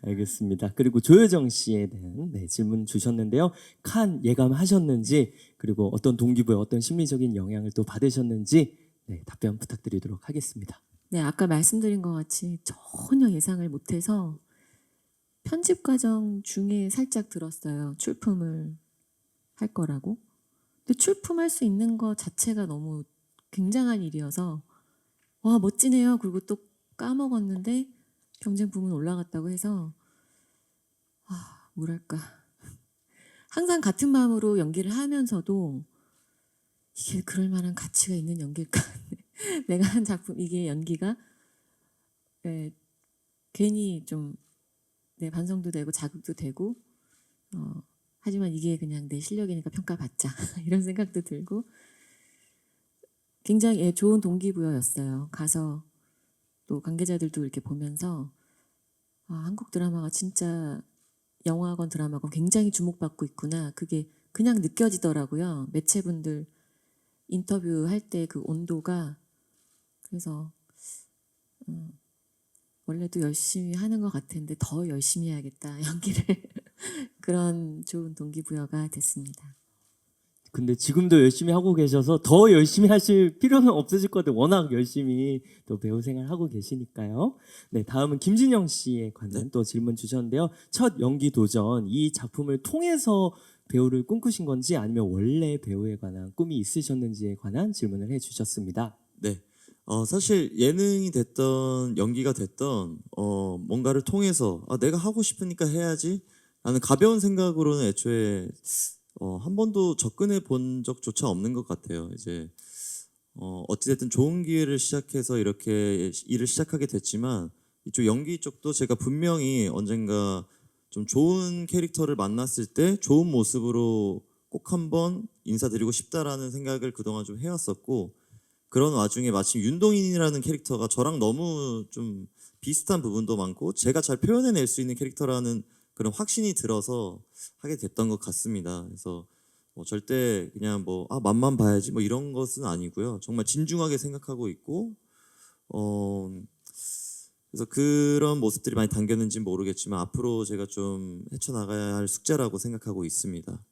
알겠습니다. 그리고 조여정 씨에 대한 질문 주셨는데요. 칸 예감하셨는지 그리고 어떤 동기부여 어떤 심리적인 영향을 또 받으셨는지 답변 부탁드리도록 하겠습니다. 네, 아까 말씀드린 것 같이 전혀 예상을 못해서 편집 과정 중에 살짝 들었어요. 출품을 할 거라고. 근데 출품할 수 있는 것 자체가 너무 굉장한 일이어서 와 멋지네요. 그리고 또 까먹었는데 경쟁 부문 올라갔다고 해서 뭐랄까 항상 같은 마음으로 연기를 하면서도 이게 그럴 만한 가치가 있는 연기일까? 내가 한 작품 이게 연기가 괜히 좀 반성도 되고 자극도 되고 하지만 이게 그냥 내 실력이니까 평가받자 이런 생각도 들고 굉장히 좋은 동기부여였어요. 가서 또 관계자들도 이렇게 보면서 한국 드라마가 진짜 영화건 드라마건 굉장히 주목받고 있구나. 그게 그냥 느껴지더라고요. 매체분들 인터뷰할 때 그 온도가 그래서 원래도 열심히 하는 것 같은데 더 열심히 해야겠다 연기를 그런 좋은 동기부여가 됐습니다. 근데 지금도 열심히 하고 계셔서 더 열심히 하실 필요는 없으실 것 같아요. 워낙 열심히 또 배우 생활 하고 계시니까요. 네, 다음은 김진영 씨에 관한 또 질문 주셨는데요. 첫 연기 도전, 이 작품을 통해서 배우를 꿈꾸신 건지 아니면 원래 배우에 관한 꿈이 있으셨는지에 관한 질문을 해주셨습니다. 네. 사실 예능이 됐던 연기가 됐던 뭔가를 통해서 내가 하고 싶으니까 해야지 라는 가벼운 생각으로는 애초에 한 번도 접근해 본 적조차 없는 것 같아요. 이제 어찌됐든 좋은 기회를 시작해서 이렇게 일을 시작하게 됐지만 이쪽 연기 쪽도 제가 분명히 언젠가 좀 좋은 캐릭터를 만났을 때 좋은 모습으로 꼭 한번 인사드리고 싶다라는 생각을 그동안 좀 해왔었고, 그런 와중에 마침 윤동인이라는 캐릭터가 저랑 너무 좀 비슷한 부분도 많고 제가 잘 표현해낼 수 있는 캐릭터라는 그런 확신이 들어서 하게 됐던 것 같습니다. 그래서 절대 그냥 맛만 봐야지 이런 것은 아니고요. 정말 진중하게 생각하고 있고 그래서 그런 모습들이 많이 담겼는지는 모르겠지만 앞으로 제가 좀 헤쳐나가야 할 숙제라고 생각하고 있습니다.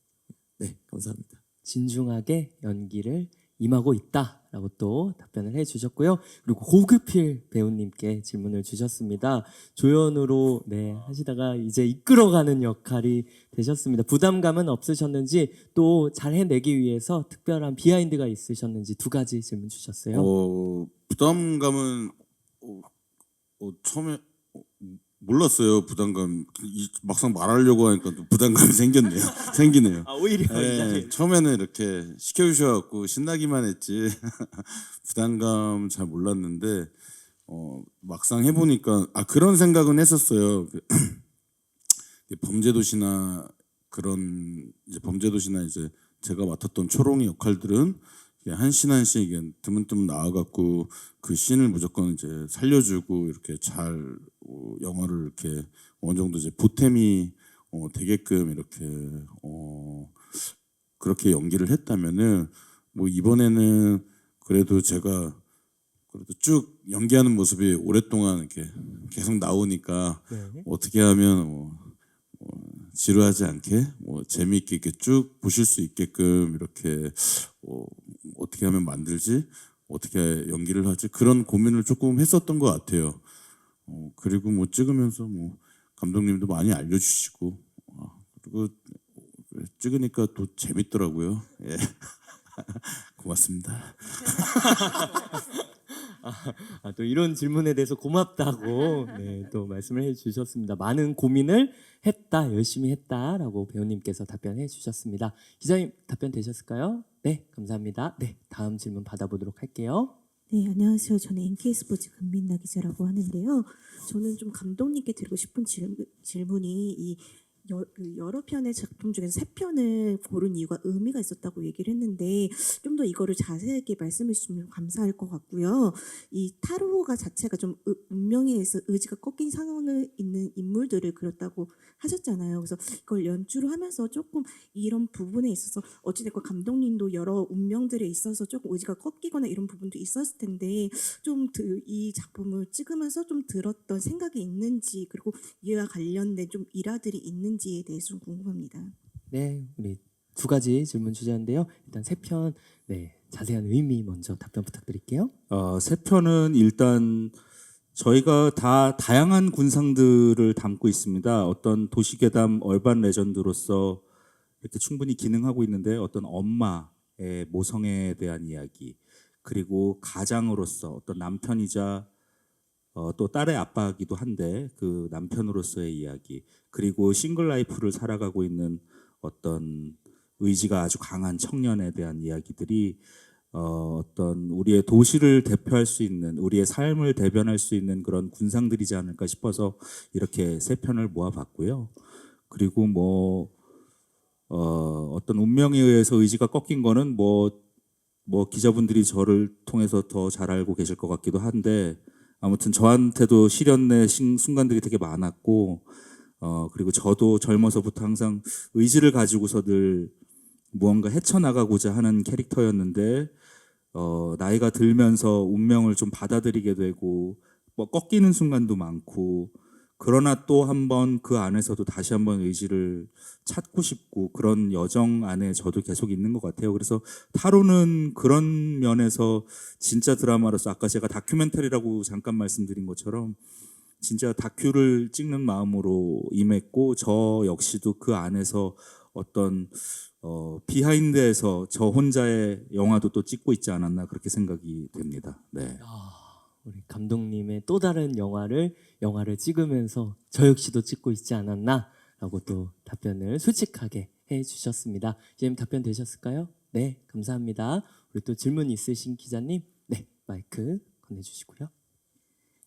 네, 감사합니다. 진중하게 연기를 임하고 있다라고 또 답변을 해주셨고요. 그리고 고급필 배우님께 질문을 주셨습니다. 조연으로 하시다가 이제 이끌어가는 역할이 되셨습니다. 부담감은 없으셨는지 또 잘 해내기 위해서 특별한 비하인드가 있으셨는지 두 가지 질문 주셨어요. 부담감은 처음에 몰랐어요. 부담감 막상 말하려고 하니까 또 부담감이 생기네요. 오히려 이 자리에. 네, 처음에는 이렇게 시켜주셔갖고 신나기만 했지 부담감 잘 몰랐는데 막상 해보니까 그런 생각은 했었어요. 범죄도시나 범죄도시나 이제 제가 맡았던 초롱이 역할들은 한 씬 한 씬 이게 드문드문 나와갖고 그 씬을 무조건 이제 살려주고 이렇게 잘 영화를 이렇게 어느 정도 이제 보탬이 되게끔 이렇게 그렇게 연기를 했다면은 이번에는 그래도 제가 쭉 연기하는 모습이 오랫동안 이렇게 계속 나오니까 어떻게 하면 지루하지 않게 재미있게 이렇게 쭉 보실 수 있게끔 이렇게 어떻게 하면 만들지, 어떻게 연기를 하지, 그런 고민을 조금 했었던 것 같아요. 그리고 찍으면서 감독님도 많이 알려주시고 그리고 찍으니까 또 재밌더라고요. 예. 고맙습니다. 또 이런 질문에 대해서 고맙다고 또 말씀을 해주셨습니다. 많은 고민을 했다, 열심히 했다라고 배우님께서 답변해 주셨습니다. 기자님 답변 되셨을까요? 네, 감사합니다. 네, 다음 질문 받아보도록 할게요. 네, 안녕하세요. 저는 NK스포츠 금민나 기자라고 하는데요. 저는 좀 감독님께 드리고 싶은 질문이 여러 편의 작품 중에서 3편을 고른 이유가 의미가 있었다고 얘기를 했는데 좀 더 이거를 자세하게 말씀해 주시면 감사할 것 같고요. 이 타로가 자체가 좀 운명에 의해서 의지가 꺾인 상황에 있는 인물들을 그렸다고 하셨잖아요. 그래서 이걸 연출을 하면서 조금 이런 부분에 있어서 어찌됐건 감독님도 여러 운명들에 있어서 조금 의지가 꺾이거나 이런 부분도 있었을 텐데 좀 이 작품을 찍으면서 좀 들었던 생각이 있는지, 그리고 이와 관련된 좀 일화들이 있는지에 대해서 좀 궁금합니다. 네, 우리 두 가지 질문 주셨는데요. 일단 3편 자세한 의미 먼저 답변 부탁드릴게요. 3편은 일단 저희가 다 다양한 군상들을 담고 있습니다. 어떤 도시괴담 얼반 레전드로서 이렇게 충분히 기능하고 있는데 어떤 엄마의 모성애에 대한 이야기, 그리고 가장으로서 어떤 남편이자 또 딸의 아빠이기도 한데 그 남편으로서의 이야기, 그리고 싱글 라이프를 살아가고 있는 어떤 의지가 아주 강한 청년에 대한 이야기들이 어떤 우리의 도시를 대표할 수 있는, 우리의 삶을 대변할 수 있는 그런 군상들이지 않을까 싶어서 이렇게 3편을 모아봤고요. 그리고 어떤 운명에 의해서 의지가 꺾인 거는 기자분들이 저를 통해서 더 잘 알고 계실 것 같기도 한데, 아무튼 저한테도 시련의 순간들이 되게 많았고 그리고 저도 젊어서부터 항상 의지를 가지고서 늘 무언가 헤쳐나가고자 하는 캐릭터였는데 나이가 들면서 운명을 좀 받아들이게 되고 꺾이는 순간도 많고, 그러나 또 한번 그 안에서도 다시 한번 의지를 찾고 싶고 그런 여정 안에 저도 계속 있는 것 같아요. 그래서 타로는 그런 면에서 진짜 드라마로서 아까 제가 다큐멘터리라고 잠깐 말씀드린 것처럼 진짜 다큐를 찍는 마음으로 임했고 저 역시도 그 안에서 어떤 비하인드에서 저 혼자의 영화도 또 찍고 있지 않았나 그렇게 생각이 됩니다. 네. 우리 감독님의 또 다른 영화를 찍으면서 저 역시도 찍고 있지 않았나라고 또 답변을 솔직하게 해주셨습니다. 이제 답변 되셨을까요? 네, 감사합니다. 우리 또 질문 있으신 기자님, 네, 마이크 건네주시고요.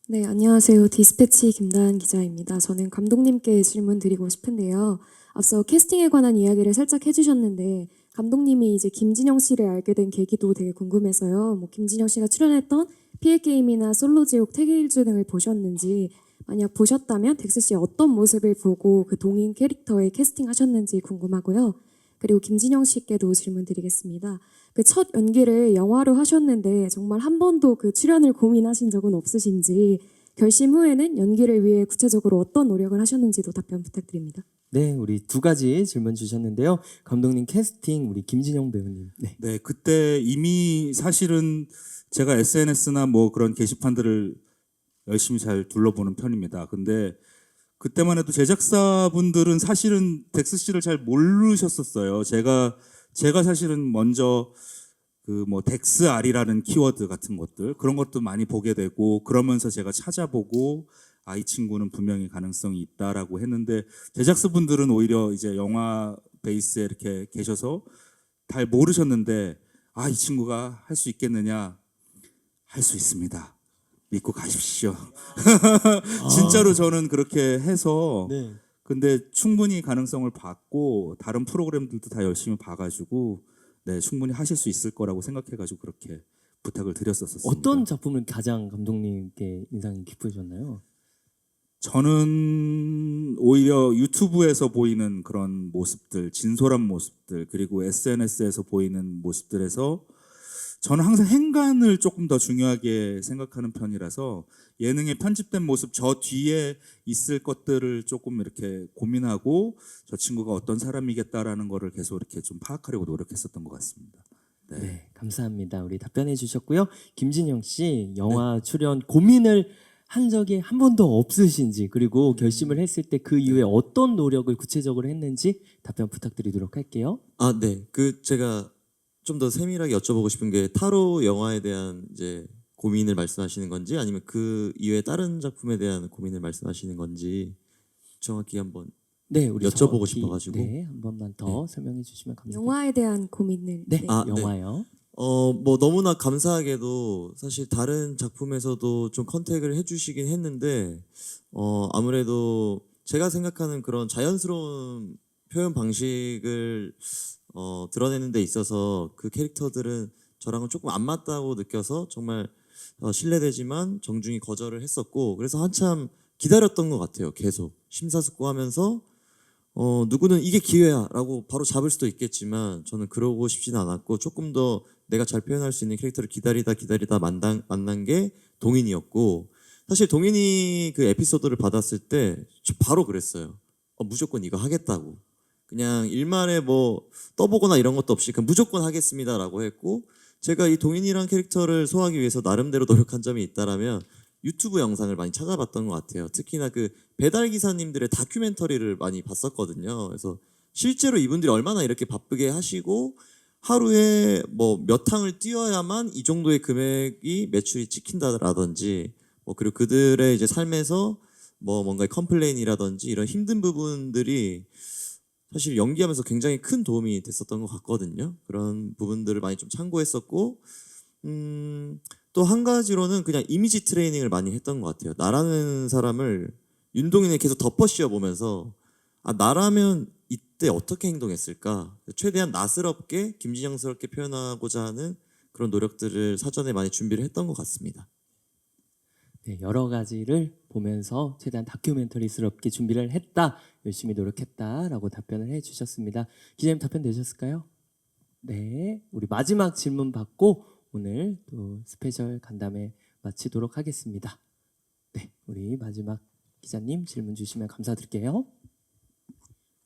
네, 안녕하세요. 디스패치 김다은 기자입니다. 저는 감독님께 질문 드리고 싶은데요. 앞서 캐스팅에 관한 이야기를 살짝 해주셨는데 감독님이 이제 김진영 씨를 알게 된 계기도 되게 궁금해서요. 뭐 김진영 씨가 출연했던 피해 게임이나 솔로지옥 태계일주 등을 보셨는지, 만약 보셨다면 덱스 씨 어떤 모습을 보고 그 동인 캐릭터에 캐스팅하셨는지 궁금하고요. 그리고 김진영 씨께도 질문 드리겠습니다. 그 첫 연기를 영화로 하셨는데 정말 한 번도 그 출연을 고민하신 적은 없으신지, 결심 후에는 연기를 위해 구체적으로 어떤 노력을 하셨는지도 답변 부탁드립니다. 네, 우리 두 가지 질문 주셨는데요. 감독님 캐스팅 우리 김진영 배우님. 네. 네, 그때 이미 사실은 제가 SNS나 뭐 그런 게시판들을 열심히 잘 둘러보는 편입니다. 근데 그때만 해도 제작사분들은 사실은 덱스 씨를 잘 모르셨었어요. 제가 사실은 먼저 그 뭐 덱스 R이라는 키워드 같은 것들 그런 것도 많이 보게 되고 그러면서 제가 찾아보고 이 친구는 분명히 가능성이 있다라고 했는데 제작사분들은 오히려 이제 영화 베이스에 이렇게 계셔서 잘 모르셨는데 이 친구가 할 수 있겠느냐? 할 수 있습니다. 믿고 가십시오. 진짜로 저는 그렇게 해서 네. 근데 충분히 가능성을 봤고 다른 프로그램들도 다 열심히 봐가지고 네 충분히 하실 수 있을 거라고 생각해가지고 그렇게 부탁을 드렸었습니다. 어떤 작품을 가장 감독님께 인상이 깊으셨나요? 저는 오히려 유튜브에서 보이는 그런 모습들, 진솔한 모습들, 그리고 SNS에서 보이는 모습들에서 저는 항상 행간을 조금 더 중요하게 생각하는 편이라서 예능의 편집된 모습 저 뒤에 있을 것들을 조금 이렇게 고민하고 저 친구가 어떤 사람이겠다라는 거를 계속 이렇게 좀 파악하려고 노력했었던 것 같습니다. 네. 네, 감사합니다. 우리 답변해 주셨고요. 김진영 씨 영화 출연 고민을 한 적이 한 번도 없으신지, 그리고 결심을 했을 때 그 이후에 어떤 노력을 구체적으로 했는지 답변 부탁드리도록 할게요. 네. 그 제가 좀 더 세밀하게 여쭤보고 싶은 게 타로 영화에 대한 이제 고민을 말씀하시는 건지 아니면 그 이외에 다른 작품에 대한 고민을 말씀하시는 건지 정확히 한번 네, 우리 여쭤보고 정확히, 싶어가지고. 네, 한 번만 더 설명해 주시면 감사합니다. 영화에 대한 고민을. 네, 네. 네. 영화요. 뭐 너무나 감사하게도 사실 다른 작품에서도 좀 컨택을 해주시긴 했는데 아무래도 제가 생각하는 그런 자연스러운 표현 방식을 드러내는 데 있어서 그 캐릭터들은 저랑은 조금 안 맞다고 느껴서 정말 신뢰되지만 정중히 거절을 했었고, 그래서 한참 기다렸던 것 같아요. 계속 심사숙고하면서 누구는 이게 기회야라고 바로 잡을 수도 있겠지만 저는 그러고 싶지는 않았고 조금 더 내가 잘 표현할 수 있는 캐릭터를 기다리다 만난 게 동인이었고, 사실 동인이 그 에피소드를 받았을 때 저 바로 그랬어요. 무조건 이거 하겠다고. 그냥 일말에 뭐 떠보거나 이런 것도 없이 그냥 무조건 하겠습니다라고 했고, 제가 이 동인이란 캐릭터를 소화하기 위해서 나름대로 노력한 점이 있다라면 유튜브 영상을 많이 찾아봤던 것 같아요. 특히나 그 배달 기사님들의 다큐멘터리를 많이 봤었거든요. 그래서 실제로 이분들이 얼마나 이렇게 바쁘게 하시고 하루에 뭐 몇 탕을 뛰어야만 이 정도의 금액이 매출이 찍힌다라든지, 뭐 그리고 그들의 이제 삶에서 뭐 뭔가 컴플레인이라든지 이런 힘든 부분들이 사실 연기하면서 굉장히 큰 도움이 됐었던 것 같거든요. 그런 부분들을 많이 좀 참고했었고, 또 한 가지로는 그냥 이미지 트레이닝을 많이 했던 것 같아요. 나라는 사람을 윤동인에 계속 덮어씌워 보면서 나라면 이때 어떻게 행동했을까? 최대한 나스럽게 김진영스럽게 표현하고자 하는 그런 노력들을 사전에 많이 준비를 했던 것 같습니다. 네, 여러 가지를 보면서 최대한 다큐멘터리스럽게 준비를 했다, 열심히 노력했다라고 답변을 해주셨습니다. 기자님 답변 되셨을까요? 네, 우리 마지막 질문 받고 오늘 또 스페셜 간담회 마치도록 하겠습니다. 네, 우리 마지막 기자님 질문 주시면 감사드릴게요.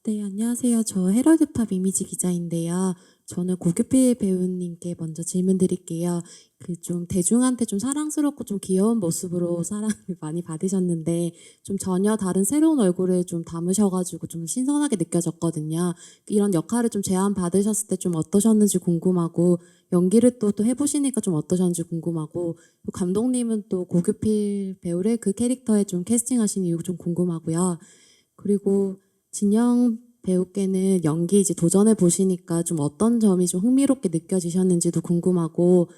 네, 안녕하세요. 저 헤럴드팝 이미지 기자인데요. 저는 고규필 배우님께 먼저 질문 드릴게요. 그 좀 대중한테 좀 사랑스럽고 좀 귀여운 모습으로 사랑을 많이 받으셨는데 좀 전혀 다른 새로운 얼굴을 좀 담으셔가지고 좀 신선하게 느껴졌거든요. 이런 역할을 좀 제안 받으셨을 때 좀 어떠셨는지 궁금하고 연기를 또 해보시니까 좀 어떠셨는지 궁금하고 또 감독님은 또 고규필 배우를 그 캐릭터에 좀 캐스팅하신 이유 좀 궁금하고요. 그리고 진영 배우께는 연기 이제 도전해 보시니까 좀 어떤 점이 좀 흥미롭게 느껴지셨는지도 궁금하고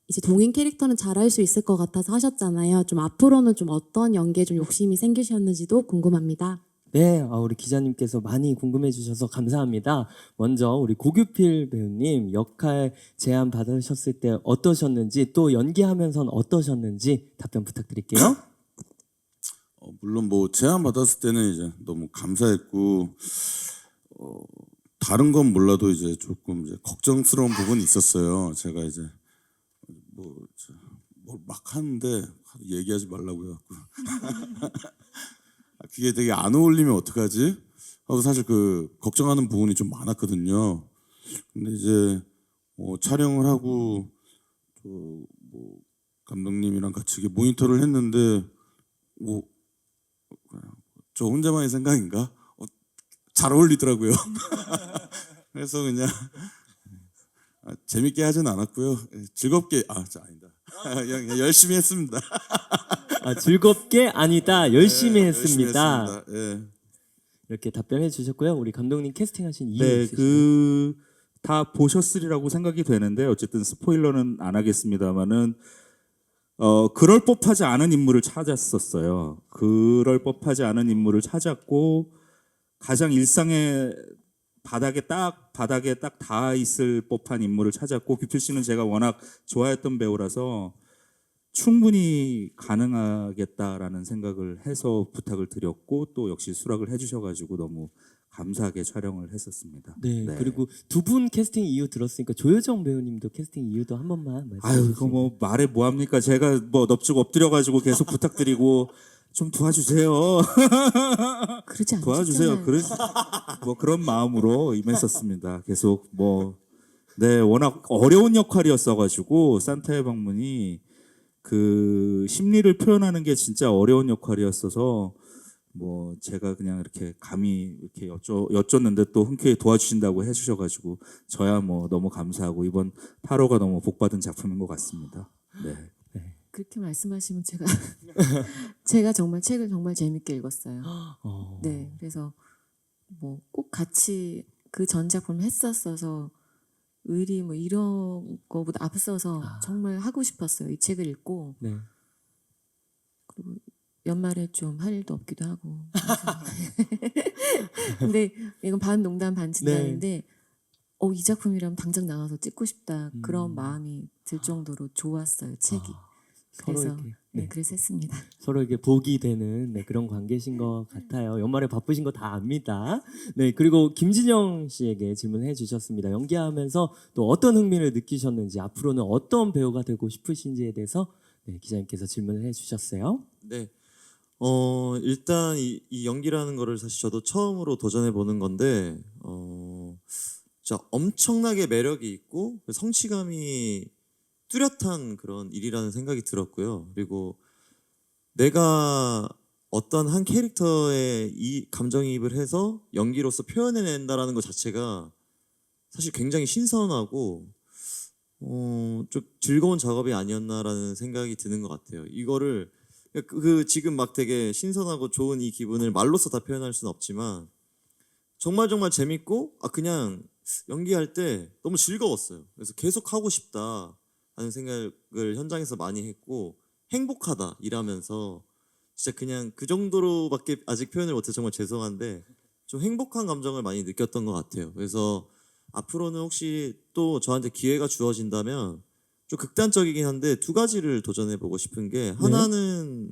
이제 동인 캐릭터는 잘할 수 있을 것 같아서 하셨잖아요. 좀 앞으로는 좀 어떤 연기에 좀 욕심이 생기셨는지도 궁금합니다. 네, 우리 기자님께서 많이 궁금해 주셔서 감사합니다. 먼저 우리 고규필 배우님 역할 제안 받으셨을 때 어떠셨는지 또 연기하면서는 어떠셨는지 답변 부탁드릴게요. 물론 뭐 제안 받았을 때는 이제 너무 감사했고 다른 건 몰라도 이제 조금 이제 걱정스러운 부분이 있었어요. 제가 이제 뭐 막 하는데 얘기하지 말라고 해갖고 그게 되게 안 어울리면 어떡하지? 하고 사실 그 걱정하는 부분이 좀 많았거든요. 근데 이제 촬영을 하고 뭐 감독님이랑 같이 이렇게 모니터를 했는데 뭐 저 혼자만의 생각인가? 잘 어울리더라고요. 그래서 그냥 재밌게 하진 않았고요. 즐겁게 아니다. 그냥 열심히 했습니다. 즐겁게 아니다. 열심히 네, 했습니다. 열심히 했습니다. 예. 이렇게 답변해 주셨고요. 우리 감독님 캐스팅하신 이유 네, 있으실까요? 다 보셨으리라고 생각이 되는데 어쨌든 스포일러는 안 하겠습니다만은 그럴 법하지 않은 인물을 찾았었어요. 그럴 법하지 않은 인물을 찾았고 가장 일상의 바닥에 딱 닿아 있을 법한 인물을 찾았고 규필 씨는 제가 워낙 좋아했던 배우라서 충분히 가능하겠다라는 생각을 해서 부탁을 드렸고 또 역시 수락을 해주셔가지고 너무 감사하게 촬영을 했었습니다. 네, 그리고 두 분 캐스팅 이유 들었으니까 조효정 배우님도 캐스팅 이유도 한 번만 말씀해 아유 주세요. 이거 뭐 말해 뭐 합니까? 제가 뭐 넙죽 엎드려가지고 계속 부탁드리고 좀 도와주세요. 그러지 않으셨잖아요. 도와주세요. 뭐 그런 마음으로 임했었습니다. 계속 워낙 어려운 역할이었어가지고 산타의 방문이 그 심리를 표현하는 게 진짜 어려운 역할이었어서 뭐 제가 그냥 이렇게 감히 이렇게 여쭙는데 또 흔쾌히 도와주신다고 해주셔가지고 저야 뭐 너무 감사하고 이번 8호가 너무 복받은 작품인 것 같습니다. 네. 그렇게 말씀하시면 제가 정말 책을 정말 재밌게 읽었어요. 네, 그래서 뭐 꼭 같이 그 전 작품을 했었어서 의리 뭐 이런 거보다 앞서서 정말 하고 싶었어요. 이 책을 읽고 네. 그리고 연말에 좀 할 일도 없기도 하고. 근데 이건 반 농담 반 진담인데 이 작품이라면 당장 나가서 찍고 싶다 그런 마음이 들 정도로 좋았어요 책이. 그래서 서로에게, 네. 그래서 했습니다. 서로에게 복이 되는 그런 관계신 것 같아요. 연말에 바쁘신 거 다 압니다. 네, 그리고 김진영 씨에게 질문해 주셨습니다. 연기하면서 또 어떤 흥미를 느끼셨는지 앞으로는 어떤 배우가 되고 싶으신지에 대해서 기자님께서 질문을 해 주셨어요. 네. 일단 이 연기라는 거를 사실 저도 처음으로 도전해 보는 건데 진짜 엄청나게 매력이 있고 성취감이 뚜렷한 그런 일이라는 생각이 들었고요. 그리고 내가 어떤 한 캐릭터에 이 감정이입을 해서 연기로서 표현해낸다라는 것 자체가 사실 굉장히 신선하고 좀 즐거운 작업이 아니었나라는 생각이 드는 것 같아요. 이거를 지금 막 되게 신선하고 좋은 이 기분을 말로써 다 표현할 수는 없지만 정말 재밌고 그냥 연기할 때 너무 즐거웠어요. 그래서 계속 하고 싶다 하는 생각을 현장에서 많이 했고 행복하다 일하면서 진짜 그냥 그 정도로밖에 아직 표현을 못해서 정말 죄송한데 좀 행복한 감정을 많이 느꼈던 것 같아요. 그래서 앞으로는 혹시 또 저한테 기회가 주어진다면 좀 극단적이긴 한데 두 가지를 도전해보고 싶은 게 하나는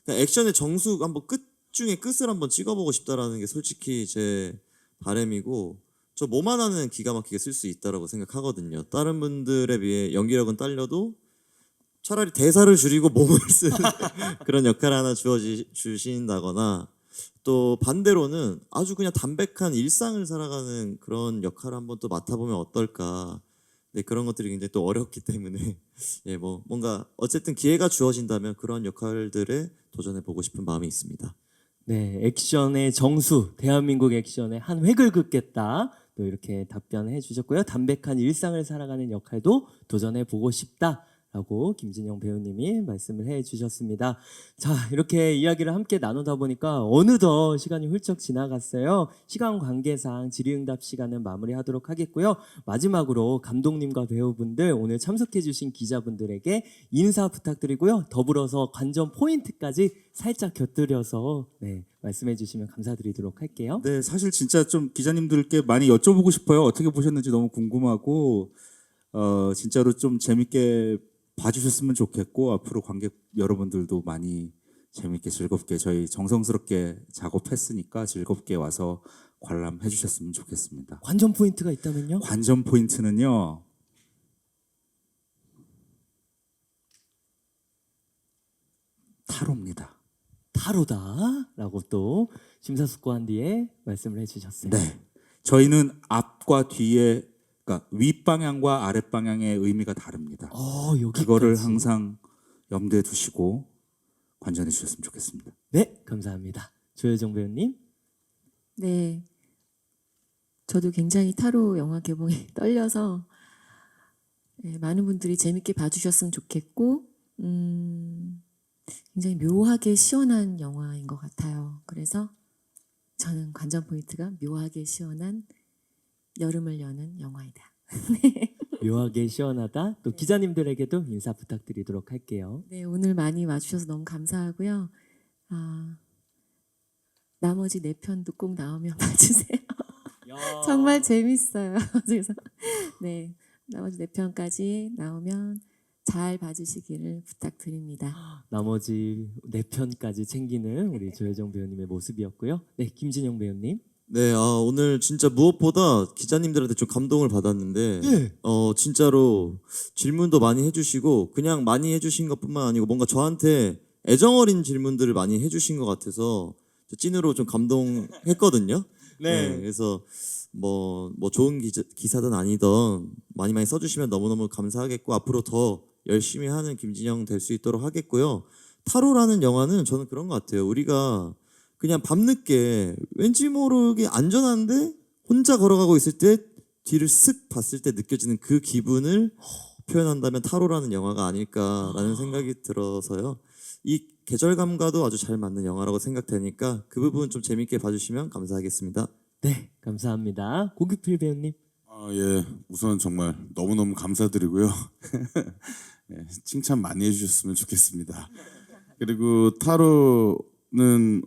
그냥 액션의 정수 한번 끝 중에 끝을 한번 찍어보고 싶다라는 게 솔직히 제 바람이고 저 몸 하나는 기가 막히게 쓸 수 있다라고 생각하거든요. 다른 분들에 비해 연기력은 딸려도 차라리 대사를 줄이고 몸을 쓰는 그런 역할 하나 주신다거나 또 반대로는 아주 그냥 담백한 일상을 살아가는 그런 역할을 한번 또 맡아보면 어떨까. 네, 그런 것들이 굉장히 또 어렵기 때문에 예, 뭐 뭔가 어쨌든 기회가 주어진다면 그런 역할들에 도전해 보고 싶은 마음이 있습니다. 네, 액션의 정수, 대한민국 액션의 한 획을 긋겠다. 또 이렇게 답변해 주셨고요. 담백한 일상을 살아가는 역할도 도전해 보고 싶다라고 김진영 배우님이 말씀을 해 주셨습니다. 자, 이렇게 이야기를 함께 나누다 보니까 어느덧 시간이 훌쩍 지나갔어요. 시간 관계상 질의응답 시간은 마무리하도록 하겠고요. 마지막으로 감독님과 배우분들 오늘 참석해 주신 기자분들에게 인사 부탁드리고요. 더불어서 관전 포인트까지 살짝 곁들여서 네, 말씀해 주시면 감사드리도록 할게요. 네, 사실 진짜 좀 기자님들께 많이 여쭤보고 싶어요. 어떻게 보셨는지 너무 궁금하고 진짜로 좀 재밌게 봐주셨으면 좋겠고 앞으로 관객 여러분들도 많이 재밌게 즐겁게 저희 정성스럽게 작업했으니까 즐겁게 와서 관람해 주셨으면 좋겠습니다. 관전 포인트가 있다면요? 관전 포인트는요. 타로입니다. 타로다라고 또 심사숙고한 뒤에 말씀을 해주셨어요. 네, 저희는 앞과 뒤에 그러니까 윗방향과 아랫방향의 의미가 다릅니다. 여기까지. 그거를 항상 염두에 두시고 관전해 주셨으면 좋겠습니다. 네, 감사합니다. 조효정 배우님. 네. 저도 굉장히 타로 영화 개봉에 떨려서 네, 많은 분들이 재밌게 봐주셨으면 좋겠고 굉장히 묘하게 시원한 영화인 것 같아요. 그래서 저는 관전 포인트가 묘하게 시원한 여름을 여는 영화이다. 묘하게 시원하다. 또 기자님들에게도 인사 부탁드리도록 할게요. 네, 오늘 많이 와주셔서 너무 감사하고요. 나머지 4편도 꼭 나오면 봐주세요. 정말 재밌어요. 그래서 네, 나머지 4편까지 나오면 잘 봐주시기를 부탁드립니다. 나머지 4편까지 챙기는 우리 조효정 배우님의 모습이었고요. 네, 김진영 배우님. 네, 오늘 진짜 무엇보다 기자님들한테 좀 감동을 받았는데, 네. 진짜로 질문도 많이 해주시고, 그냥 많이 해주신 것뿐만 아니고, 뭔가 저한테 애정어린 질문들을 많이 해주신 것 같아서, 찐으로 좀 감동했거든요. 네. 그래서 뭐 좋은 기사든 아니든 많이 써주시면 너무너무 감사하겠고, 앞으로 더 열심히 하는 김진영 될 수 있도록 하겠고요. 타로라는 영화는 저는 그런 것 같아요. 우리가 그냥 밤늦게 왠지 모르게 안전한데 혼자 걸어가고 있을 때 뒤를 쓱 봤을 때 느껴지는 그 기분을 표현한다면 타로라는 영화가 아닐까라는 생각이 들어서요. 이 계절감과도 아주 잘 맞는 영화라고 생각되니까 그 부분 좀 재밌게 봐주시면 감사하겠습니다. 네, 감사합니다. 고규필 배우님. 예, 우선 정말 너무너무 감사드리고요. 예, 칭찬 많이 해주셨으면 좋겠습니다. 그리고 타로는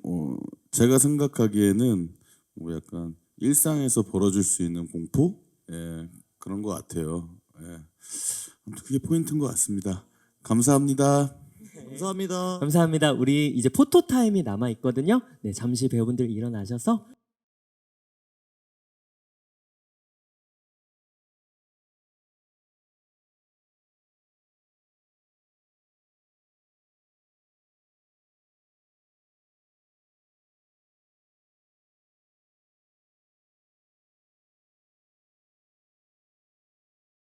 제가 생각하기에는 뭐 약간 일상에서 벌어질 수 있는 공포, 예, 그런 것 같아요. 예, 아무튼 그게 포인트인 것 같습니다. 감사합니다. 감사합니다. 감사합니다. 우리 이제 포토 타임이 남아 있거든요. 네, 잠시 배우분들 일어나셔서